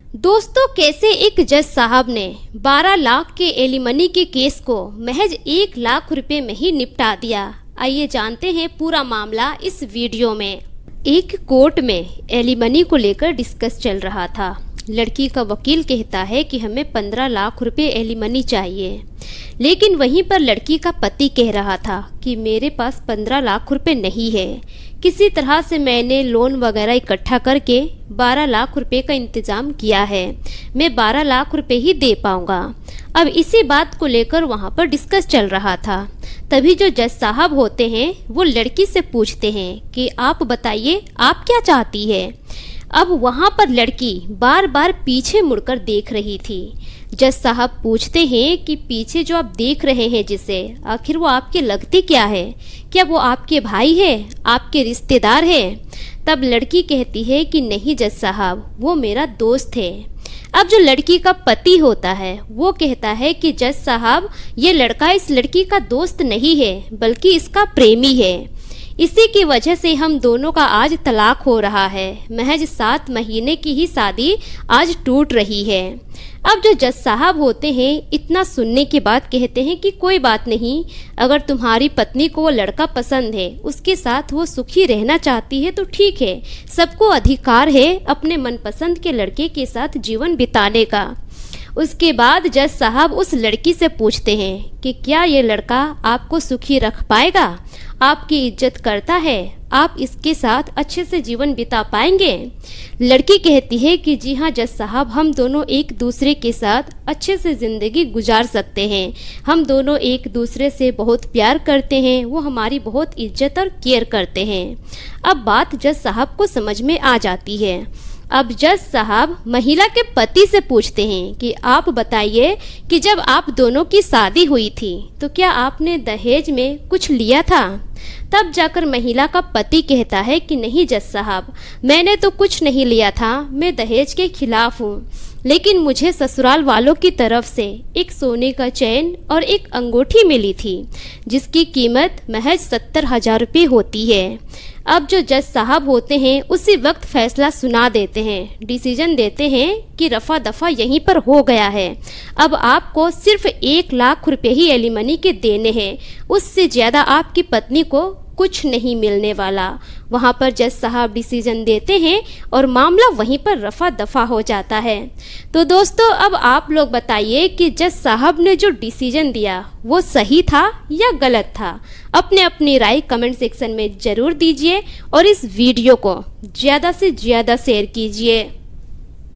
दोस्तों, कैसे एक जज साहब ने 12 लाख के एलिमनी के केस को महज 1 लाख रुपए में ही निपटा दिया। आइए जानते हैं पूरा मामला इस वीडियो में। एक कोर्ट में एलिमनी को लेकर डिस्कस चल रहा था। लड़की का वकील कहता है कि हमें 15 लाख रुपए एलिमनी चाहिए, लेकिन वहीं पर लड़की का पति कह रहा था कि मेरे पास 15 लाख रुपए नहीं है, किसी तरह से मैंने लोन वगैरह इकट्ठा करके 12 लाख रुपए का इंतजाम किया है, मैं 12 लाख रुपए ही दे पाऊंगा। अब इसी बात को लेकर वहां पर डिस्कस चल रहा था। तभी जो जज साहब होते हैं वो लड़की से पूछते हैं कि आप बताइए आप क्या चाहती है। अब वहां पर लड़की बार बार पीछे मुड़कर देख रही थी। जज साहब पूछते हैं कि पीछे जो आप देख रहे हैं जिसे, आखिर वो आपके लगते क्या है? क्या वो आपके भाई है, आपके रिश्तेदार है? तब लड़की कहती है कि नहीं जज साहब, वो मेरा दोस्त है। अब जो लड़की का पति होता है वो कहता है कि जज साहब, ये लड़का इस लड़की का दोस्त नहीं है बल्कि इसका प्रेमी है। इसी की वजह से हम दोनों का आज तलाक हो रहा है। महज 7 महीने की ही शादी आज टूट रही है। अब जो जज साहब होते हैं इतना सुनने के बाद कहते हैं कि कोई बात नहीं, अगर तुम्हारी पत्नी को वो लड़का पसंद है, उसके साथ वो सुखी रहना चाहती है तो ठीक है, सबको अधिकार है अपने मनपसंद के लड़के के साथ जीवन बिताने का। उसके बाद जज साहब उस लड़की से पूछते हैं कि क्या ये लड़का आपको सुखी रख पाएगा, आपकी इज्जत करता है, आप इसके साथ अच्छे से जीवन बिता पाएंगे? लड़की कहती है कि जी हाँ जज साहब, हम दोनों एक दूसरे के साथ अच्छे से ज़िंदगी गुजार सकते हैं। हम दोनों एक दूसरे से बहुत प्यार करते हैं, वो हमारी बहुत इज्जत और केयर करते हैं। अब बात जज साहब को समझ में आ जाती है। अब जज साहब महिला के पति से पूछते हैं कि आप बताइए कि जब आप दोनों की शादी हुई थी तो क्या आपने दहेज में कुछ लिया था? तब जाकर महिला का पति कहता है कि नहीं जज साहब, मैंने तो कुछ नहीं लिया था, मैं दहेज के खिलाफ हूँ, लेकिन मुझे ससुराल वालों की तरफ से एक सोने का चैन और एक अंगूठी मिली थी जिसकी कीमत महज 70,000 रुपये होती है। अब जो जज साहब होते हैं उसी वक्त फैसला सुना देते हैं, डिसीजन देते हैं कि रफा दफा यहीं पर हो गया है। अब आपको सिर्फ 1 लाख रुपए ही एलिमनी के देने हैं, उससे ज़्यादा आपकी पत्नी को कुछ नहीं मिलने वाला। वहाँ पर जज साहब डिसीजन देते हैं और मामला वहीं पर रफा दफा हो जाता है। तो दोस्तों, अब आप लोग बताइए कि जज साहब ने जो डिसीजन दिया वो सही था या गलत था? अपने अपनी राय कमेंट सेक्शन में ज़रूर दीजिए और इस वीडियो को ज़्यादा से ज़्यादा शेयर कीजिए।